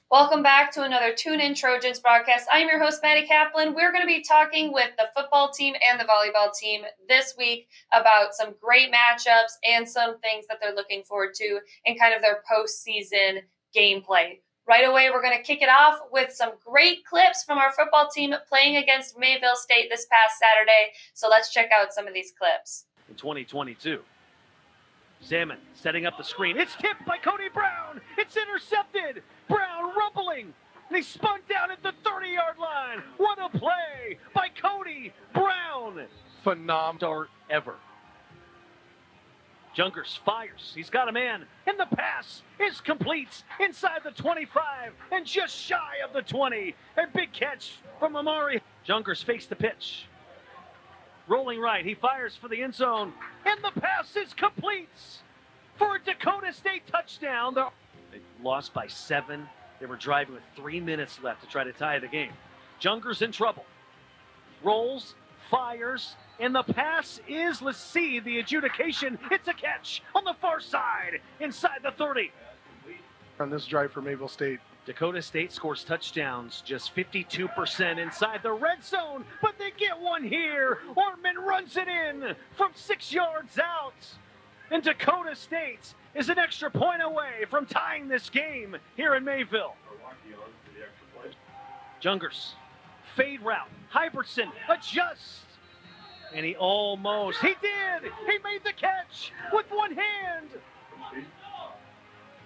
Welcome back to another Tune In Trojans broadcast. I'm your host, Madi Kaplan. We're going to be talking with the football team and the volleyball team this week about some great matchups and some things that they're looking forward to in kind of their postseason gameplay. Right away, we're going to kick it off with some great clips from our football team playing against Mayville State this past Saturday. So let's check out some of these clips. In 2022. Salmon setting up the screen. It's tipped by Cody Brown. It's intercepted. Brown rumbling. And he spun down at the 30-yard line. What a play by Cody Brown. Phenomenal ever. Junkers fires. He's got a man. And the pass is complete inside the 25 and just shy of the 20. A big catch from Amari. Junkers face the pitch. Rolling right, he fires for the end zone, and the pass is complete for a Dakota State touchdown. They lost by 7. They were driving with 3 minutes left to try to tie the game. Junker's in trouble. Rolls, fires, and the pass is, let's see, the adjudication. It's a catch on the far side, inside the 30. On this drive for Mayville State. Dakota State scores touchdowns, just 52% inside the red zone, but they get one here. Ortman runs it in from 6 yards out. And Dakota State is an extra point away from tying this game here in Mayville. Jungers, fade route. Hybertson adjusts. And he did! He made the catch with one hand!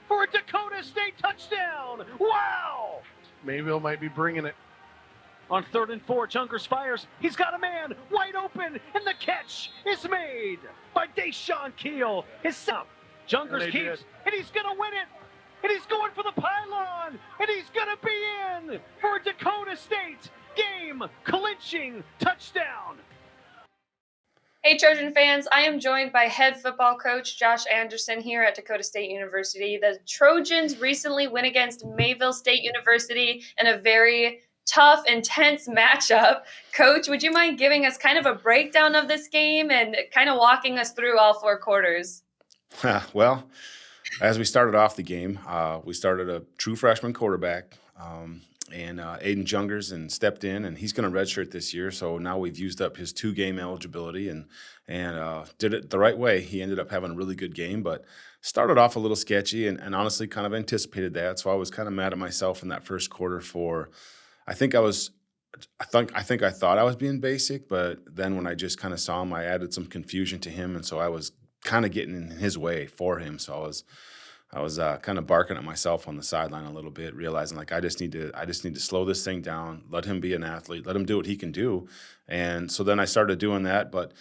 For a Dakota State touchdown. Wow! Mayville might be bringing it. On 3rd and 4, Junkers fires. He's got a man wide open, and the catch is made by Deshaun Keel. Junkers keeps, and he's going to win it. And he's going for the pylon, and he's going to be in for a Dakota State game-clinching touchdown. Hey Trojan fans, I am joined by head football coach Josh Anderson here at Dakota State University. The Trojans recently went against Mayville State University in a very tough, intense matchup. Coach, would you mind giving us kind of a breakdown of this game and kind of walking us through all 4 quarters? Well, as we started off the game, we started a true freshman quarterback, and Aiden Jungers and stepped in, and he's going to redshirt this year. So now we've used up his 2-game eligibility and did it the right way. He ended up having a really good game, but started off a little sketchy and honestly kind of anticipated that. So I was kind of mad at myself in that first quarter I thought I was being basic, but then when I just kind of saw him, I added some confusion to him, and so I was kind of getting in his way for him. So I was kind of barking at myself on the sideline a little bit, realizing like I just need to slow this thing down, let him be an athlete, let him do what he can do. And so then I started doing that, but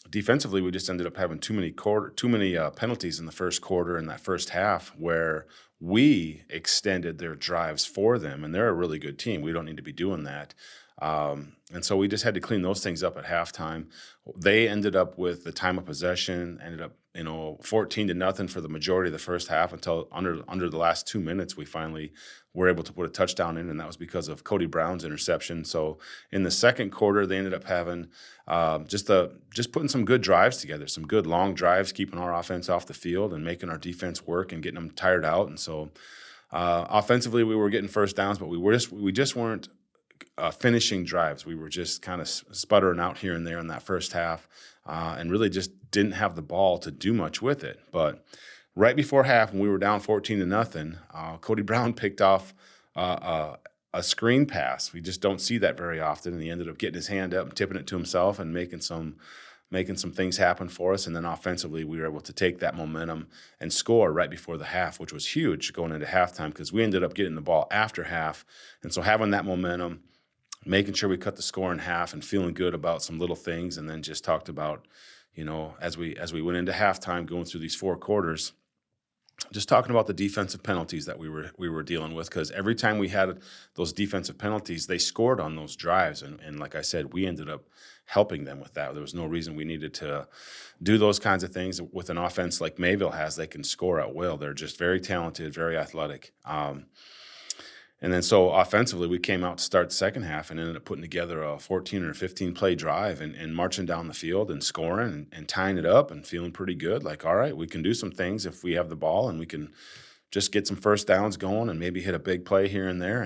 defensively we just ended up having too many penalties in the first quarter and that first half where we extended their drives for them, and they're a really good team. We don't need to be doing that. And so we just had to clean those things up at halftime. They ended up with the time of possession, ended up 14-0 for the majority of the first half until under the last 2 minutes we finally were able to put a touchdown in, and that was because of Cody Brown's interception. So in the second quarter, they ended up having just putting some good drives together, some good long drives, keeping our offense off the field and making our defense work and getting them tired out. And so offensively, we were getting first downs, but we just weren't finishing drives. We were just kind of sputtering out here and there in that first half, and really just didn't have the ball to do much with it. But right before half, when we were down 14-0, Cody Brown picked off a screen pass. We just don't see that very often, and he ended up getting his hand up and tipping it to himself and making some things happen for us. And then offensively, we were able to take that momentum and score right before the half, which was huge going into halftime because we ended up getting the ball after half. And so having that momentum, making sure we cut the score in half and feeling good about some little things, and then just talked about, as we went into halftime going through these 4 quarters, just talking about the defensive penalties that we were dealing with, because every time we had those defensive penalties, they scored on those drives. And like I said, we ended up helping them with that. There was no reason we needed to do those kinds of things with an offense like Mayville has. They can score at will. They're just very talented, very athletic. And then so offensively, we came out to start the second half and ended up putting together a 14 or 15 play drive and marching down the field and scoring and tying it up and feeling pretty good. Like, all right, we can do some things if we have the ball and we can just get some first downs going and maybe hit a big play here and there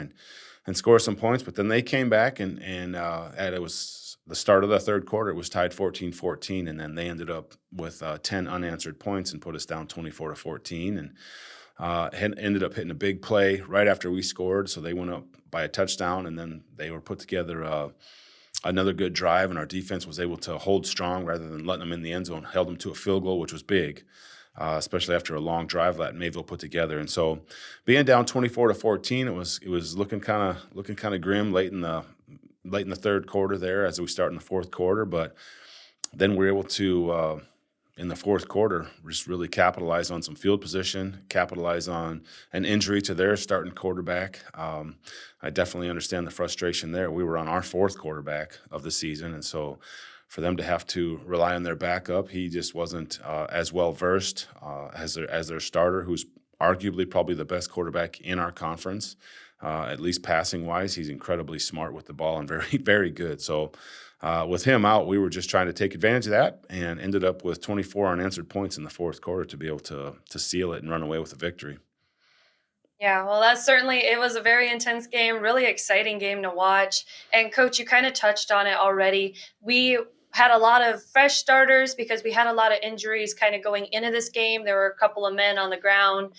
and score some points. But then they came back and it was the start of the third quarter. It was tied 14-14, and then they ended up with 10 unanswered points and put us down 24-14. And ended up hitting a big play right after we scored, so they went up by a touchdown, and then they were put together another good drive, and our defense was able to hold strong rather than letting them in the end zone, held them to a field goal, which was big, especially after a long drive that Mayville put together. And so being down 24-14, it was looking kind of grim late in the third quarter there as we start in the fourth quarter, but then we're able to in the fourth quarter, just really capitalize on some field position, capitalize on an injury to their starting quarterback. I definitely understand the frustration there. We were on our fourth quarterback of the season, and so for them to have to rely on their backup, he just wasn't as well versed as their starter, who's arguably probably the best quarterback in our conference, at least passing wise. He's incredibly smart with the ball and very, very good. So with him out, we were just trying to take advantage of that and ended up with 24 unanswered points in the fourth quarter to be able to seal it and run away with a victory. Yeah, well, it was a very intense game, really exciting game to watch. And Coach, you kind of touched on it already. We had a lot of fresh starters because we had a lot of injuries kind of going into this game. There were a couple of men on the ground,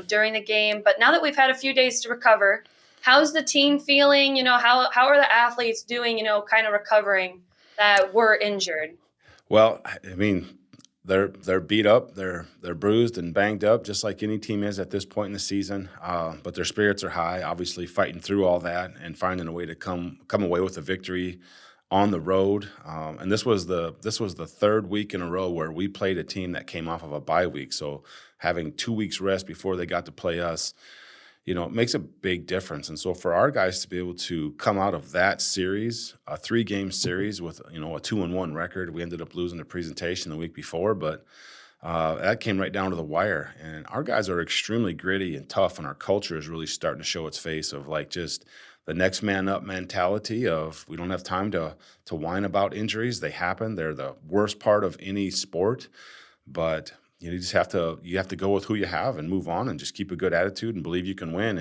during the game. But now that we've had a few days to recover, how's the team feeling? How are the athletes doing, kind of recovering that were injured? Well, I mean, they're beat up, they're bruised and banged up, just like any team is at this point in the season. But their spirits are high, obviously fighting through all that and finding a way to come away with a victory on the road. And this was the third week in a row where we played a team that came off of a bye week. So having 2 weeks rest before they got to play us, it makes a big difference. And so for our guys to be able to come out of that series, a 3-game series with, a 2-1 record, we ended up losing the presentation the week before, but that came right down to the wire. And our guys are extremely gritty and tough, and our culture is really starting to show its face of like just the next man up mentality of we don't have time to whine about injuries. They happen. They're the worst part of any sport, but you just have to go with who you have and move on and just keep a good attitude and believe you can win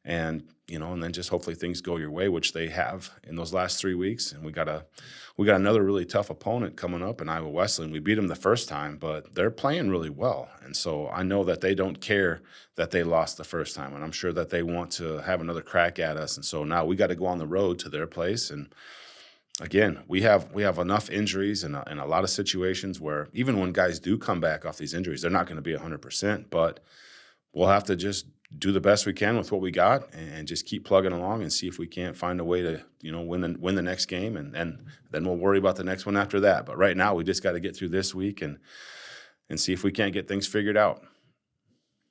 and then just hopefully things go your way, which they have in those last 3 weeks. And we got another really tough opponent coming up in Iowa Wesleyan. We beat them the first time, but they're playing really well. And so I know that they don't care that they lost the first time, and I'm sure that they want to have another crack at us. And so now we got to go on the road to their place. And again, we have enough injuries in a lot of situations where even when guys do come back off these injuries, they're not going to be 100%, but we'll have to just do the best we can with what we got and just keep plugging along and see if we can't find a way to, win the next game, and then we'll worry about the next one after that. But right now we just got to get through this week and see if we can't get things figured out.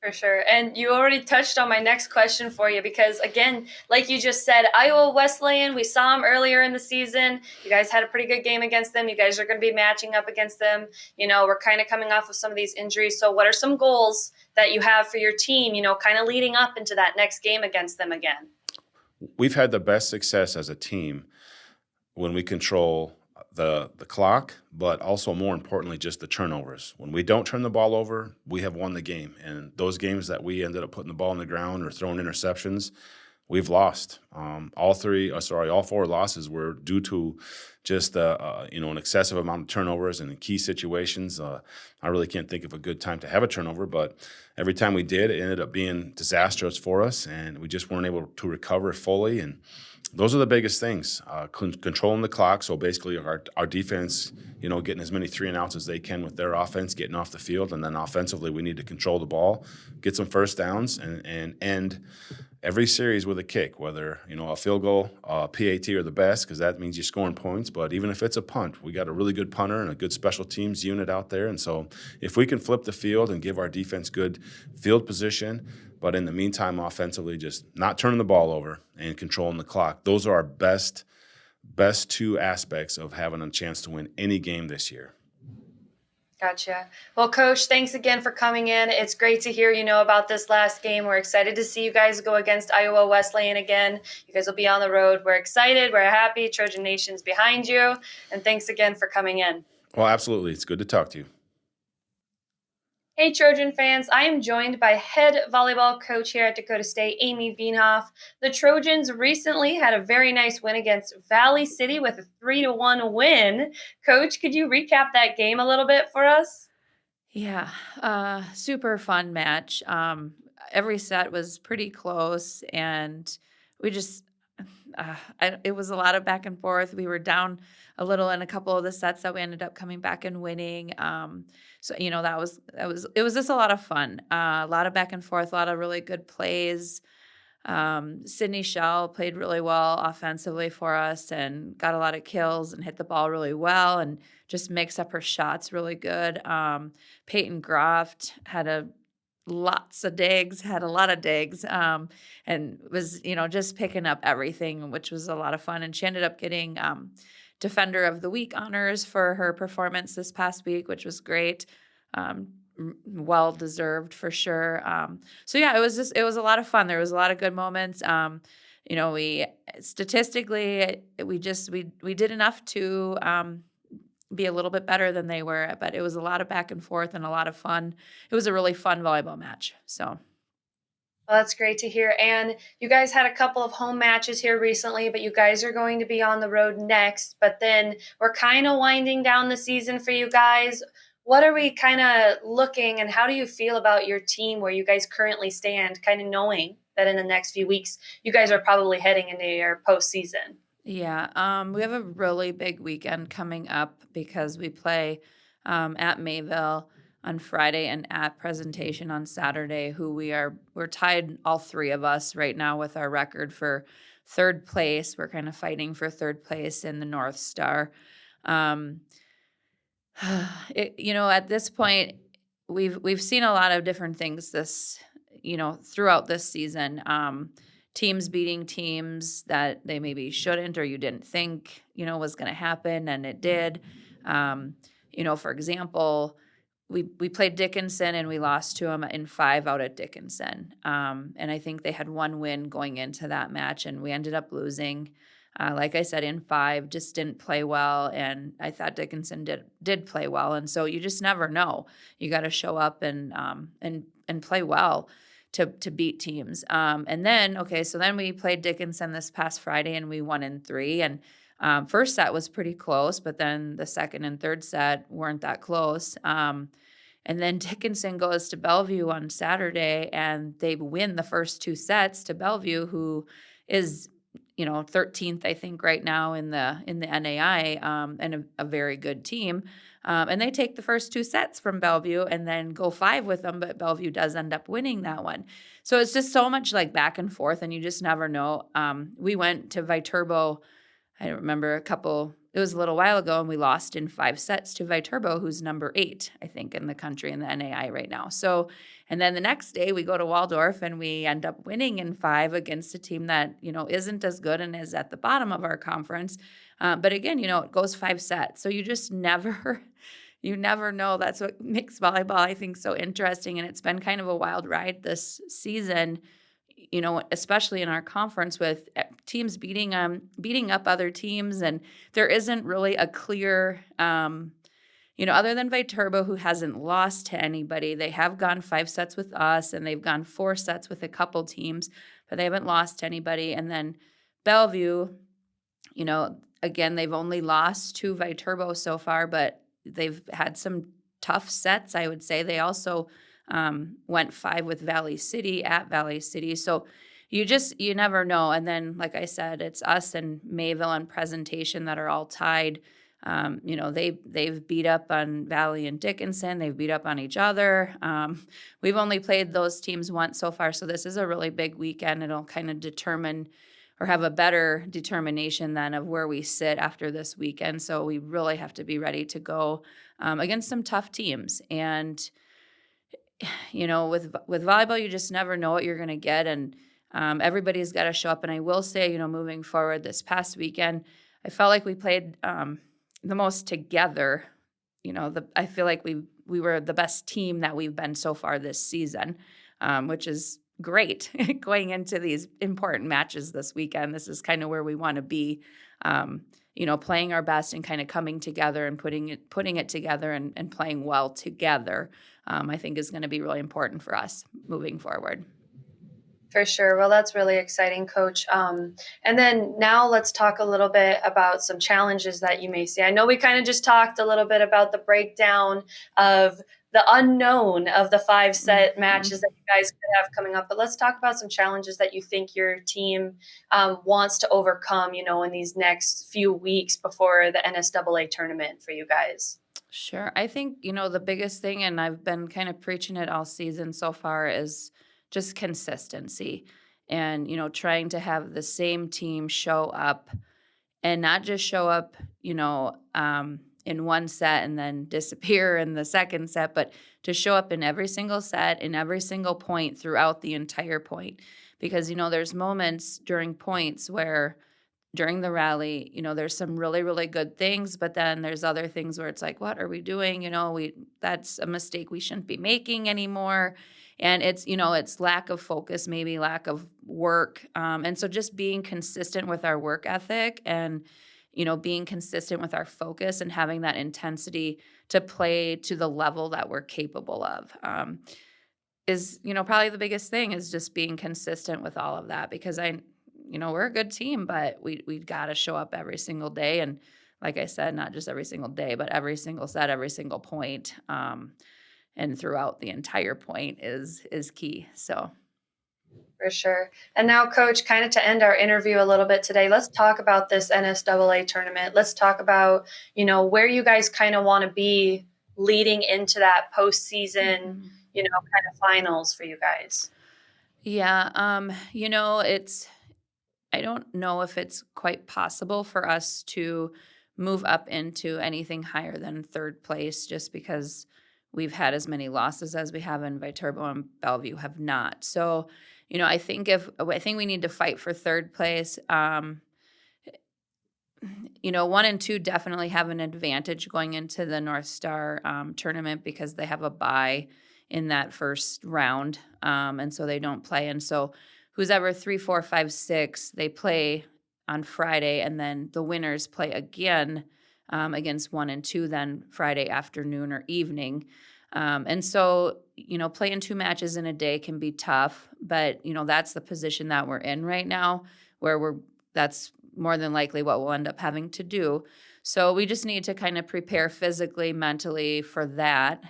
For sure. And you already touched on my next question for you because, again, like you just said, Iowa Wesleyan, we saw them earlier in the season. You guys had a pretty good game against them. You guys are going to be matching up against them. We're kind of coming off of some of these injuries. So what are some goals that you have for your team, kind of leading up into that next game against them again? We've had the best success as a team when we control the clock, but also more importantly, just the turnovers. When we don't turn the ball over, we have won the game. And those games that we ended up putting the ball on the ground or throwing interceptions, we've lost. All 4 losses were due to just an excessive amount of turnovers and in key situations. I really can't think of a good time to have a turnover, but every time we did, it ended up being disastrous for us, and we just weren't able to recover fully. And those are the biggest things, controlling the clock. So basically our defense, getting as many 3-and-outs as they can with their offense, getting off the field. And then offensively, we need to control the ball, get some first downs, and end every series with a kick, whether, a field goal, PAT are the best because that means you're scoring points. But even if it's a punt, we got a really good punter and a good special teams unit out there. And so if we can flip the field and give our defense good field position, but in the meantime, offensively, just not turning the ball over and controlling the clock, those are our best 2 aspects of having a chance to win any game this year. Gotcha. Well, Coach, thanks again for coming in. It's great to hear, about this last game. We're excited to see you guys go against Iowa Wesleyan again. You guys will be on the road. We're excited. We're happy. Trojan Nation's behind you. And thanks again for coming in. Well, absolutely. It's good to talk to you. Hey, Hey, Trojan fans. I am joined by head volleyball coach here at Dakota State, Amy Veenhoff. The Trojans recently had a very nice win against Valley City with a 3-1 win. Coach, could you recap that game a little bit for us? Yeah, super fun match. Every set was pretty close, and we just, it was a lot of back and forth. We were down a little in a couple of the sets that we ended up coming back and winning. So it was just a lot of fun. A lot of back and forth, a lot of really good plays. Sydney Shell played really well offensively for us and got a lot of kills and hit the ball really well and just mixed up her shots really good. Peyton Groft had lots of digs, had a lot of digs, and was, just picking up everything, which was a lot of fun. And she ended up getting Defender of the Week honors for her performance this past week, which was great. Well deserved for sure. So yeah, it was a lot of fun. There was a lot of good moments. We statistically we did enough to be a little bit better than they were, but it was a lot of back and forth and a lot of fun. It was a really fun volleyball match. So Well, that's great to hear. And you guys had a couple of home matches here recently, but you guys are going to be on the road next. But then we're kind of winding down the season for you guys. What are we kind of looking, and how do you feel about your team where you guys currently stand, kind of knowing that in the next few weeks you guys are probably heading into your postseason? yeah, we have a really big weekend coming up because we play at Mayville on Friday and at Presentation on Saturday, we're tied, all three of us right now, with our record for third place. We're kind of fighting for third place in the North Star. Um, at this point, we've seen a lot of different things throughout this season. Teams beating teams that they maybe shouldn't, or you didn't think, was going to happen, and it did. For example, we played Dickinson and we lost to them in 5 out at Dickinson. And I think they had 1 win going into that match, and we ended up losing. Like I said, in 5, just didn't play well, and I thought Dickinson did play well, and so you just never know. You got to show up and play well to beat teams. And then then we played Dickinson this past Friday, and we won in 3. And first set was pretty close, but then the second and third set weren't that close. And then Dickinson goes to Bellevue on Saturday, and they win the first 2 sets to Bellevue, who is 13th, I think, right now in the NAI, and a very good team. And they take the first 2 sets from Bellevue and then go 5 with them, but Bellevue does end up winning that one. So it's just so much like back and forth, and you just never know. We went to Viterbo, I don't remember, it was a little while ago, and we lost in 5 sets to Viterbo, who's number 8, I think, in the country in the NAI right now. So, and then the next day we go to Waldorf and we end up winning in 5 against a team that, isn't as good and is at the bottom of our conference. But again, it goes 5 sets. So you just you never know. That's what makes volleyball, I think, so interesting. And it's been kind of a wild ride this season, especially in our conference, with teams beating up other teams. And there isn't really a clear, other than Viterbo, who hasn't lost to anybody. They have gone 5 sets with us, and they've gone 4 sets with a couple teams, but they haven't lost to anybody. And then Bellevue, again, they've only lost to Viterbo so far, but they've had some tough sets, I would say. They also went 5 with Valley City at Valley City. So you never know. And then, like I said, it's us and Mayville and Presentation that are all tied. They've beat up on Valley and Dickinson. They've beat up on each other. We've only played those teams once so far, so this is a really big weekend. It'll kind of determine, or have a better determination then, of where we sit after this weekend. So we really have to be ready to go against some tough teams. And with volleyball, you just never know what you're going to get, and everybody's got to show up. And I will say, moving forward, this past weekend, I felt like we played the most together. I feel like we were the best team that we've been so far this season, which is great going into these important matches this weekend. This is kind of where we want to be, playing our best and kind of coming together and putting it together and playing well together. I think is going to be really important for us moving forward. For sure. Well, that's really exciting, Coach. And then now let's talk a little bit about some challenges that you may see. I know we kind of just talked a little bit about the breakdown of the unknown of the 5-set matches that you guys could have coming up, but let's talk about some challenges that you think your team wants to overcome, in these next few weeks before the NSAA tournament for you guys. Sure. I think, the biggest thing, and I've been kind of preaching it all season so far, is just consistency and, trying to have the same team show up and not just show up, in one set and then disappear in the second set, but to show up in every single set, in every single point throughout the entire point. Because, there's moments during points where during the rally, there's some really, really good things, but then there's other things where it's like, what are we doing? That's a mistake we shouldn't be making anymore. And it's lack of focus, maybe lack of work. And so just being consistent with our work ethic and, being consistent with our focus and having that intensity to play to the level that we're capable of is, probably the biggest thing is just being consistent with all of that, because we're a good team, but we got to show up every single day. And like I said, not just every single day, but every single set, every single point, and throughout the entire point is key. So. For sure. And now, Coach, kind of to end our interview a little bit today, let's talk about this NSAA tournament. Let's talk about, where you guys kind of want to be leading into that postseason, kind of finals for you guys. Yeah. I don't know if it's quite possible for us to move up into anything higher than third place, just because we've had as many losses as we have, and Viterbo and Bellevue have not. So, I think we need to fight for third place. 1 and 2 definitely have an advantage going into the North Star tournament because they have a bye in that first round, and so they don't play. And so who's ever 3, 4, 5, 6, they play on Friday, and then the winners play again against 1 and 2 then Friday afternoon or evening. And so, playing 2 matches in a day can be tough, but, that's the position that we're in right now, where that's more than likely what we'll end up having to do. So we just need to kind of prepare physically, mentally for that,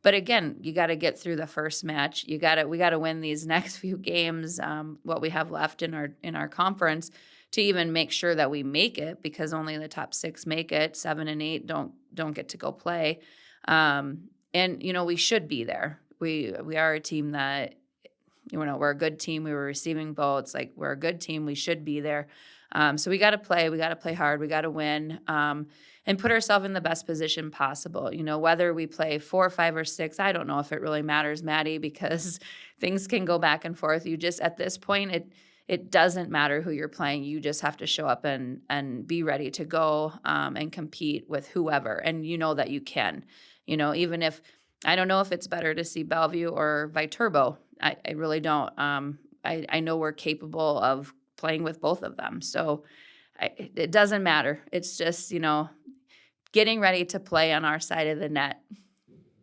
but again, you got to get through the first match. We got to win these next few games, what we have left in our conference, to even make sure that we make it, because only the top 6 make it. 7 and 8 don't get to go play. And we should be there. We are a team that, we're a good team. We were receiving votes. Like, we're a good team. We should be there. So we got to play. We got to play hard. We got to win, and put ourselves in the best position possible. Whether we play 4, 5, or 6, I don't know if it really matters, Maddie, because things can go back and forth. You just, at this point, it doesn't matter who you're playing. You just have to show up and be ready to go and compete with whoever. And that you can. Even if I don't know if it's better to see Bellevue or Viterbo. I really don't. I know we're capable of playing with both of them. So it doesn't matter. It's just, getting ready to play on our side of the net.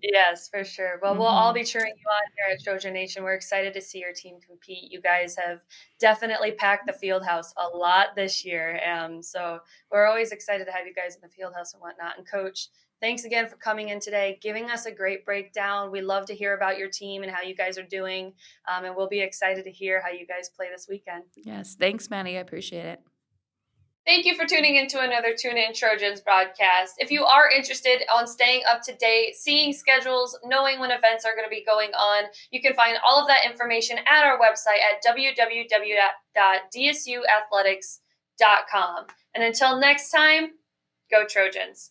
Yes, for sure. Well, we'll all be cheering you on here at Trojan Nation. We're excited to see your team compete. You guys have definitely packed the field house a lot this year. So we're always excited to have you guys in the field house and whatnot. And Coach, thanks again for coming in today, giving us a great breakdown. We love to hear about your team and how you guys are doing. And we'll be excited to hear how you guys play this weekend. Yes. Thanks, Maddie. I appreciate it. Thank you for tuning into another Tune In Trojans broadcast. If you are interested on staying up to date, seeing schedules, knowing when events are going to be going on, you can find all of that information at our website at www.dsuathletics.com. And until next time, go Trojans.